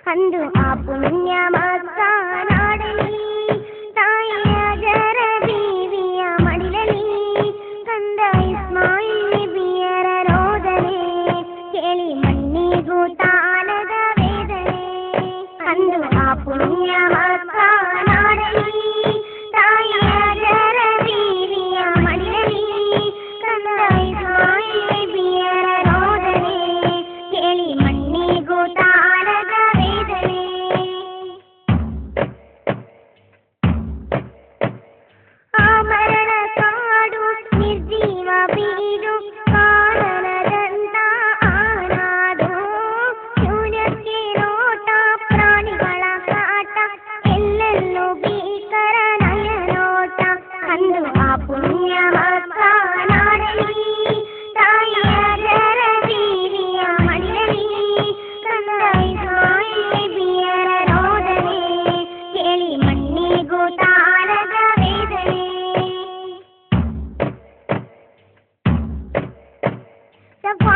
ಅಂದು ಆ ಪುಣ್ಯ ಮಾಸ ನಾಡಲಿ ತಾಯಿಯ ಜರ ಬೀವಿಯ ಮಡಿಲಲಿ ಕಂದ ಇಸ್ಮಾಯಿಲ್ ಬಿಯರ ರೋದನೆ ಕೇಳಿ ಮಣ್ಣಿಗೂ ತಾನದ ವೇದನೆ ಅಂದು ಆ ಪುಣ್ಯ ಮಾಸ ನಾಡಲಿ ತಾಯಿಯ ಜರ ಬೀವಿಯ ಮಡಿಲಲಿ ಕಂದ ಇಸ್ಮಾಯಿಲ್ ಬಿಯರ ರೋದನೆ ಕೇಳಿ ಮಣ್ಣಿಗೂ ತಾನದ ವೇದನೆ ಆ ಮರಣ ಕಾಡು ನಿರ್ಜೀವ ಬೀಡು ಕಾರಣದಂತ ಆನಾಡು ಶೂನ್ಯಕ್ಕೆ ನೋಟ ಪ್ರಾಣಿಗಳ ಕಾಟ ಎಲ್ಲೆಲ್ಲೂ ಭೀಕರ ನಯನೋಟ ಅಂದು ಆ ಪುಣ್ಯ ಮಾಸ ನಾಡಲಿ ತಾಯಿಯ ಜರ ಬೀವಿಯ ಮಡಿಲಲಿ ಕಂದ ಇಸ್ಮಾಯಿಲ್ ಬಿಯರ ರೋದನೆ ಕೇಳಿ ಮಣ್ಣಿಗೂ ತಾಳದ ವೇದನೆ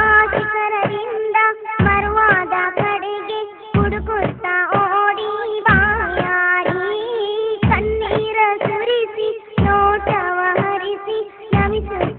ಸಫಾಸಿಕರರಿಂದ ಮರುವಾದ ಕಡೆಗೆ ಹುಡುಕುತ್ತಾ ಓಡಿ ಬಾಯಾರಿ ಕಣ್ಣೀರ ಸುರಿಸಿ ನೋಟವ ಹರಿಸಿ ನಮಿಸುತ್ತ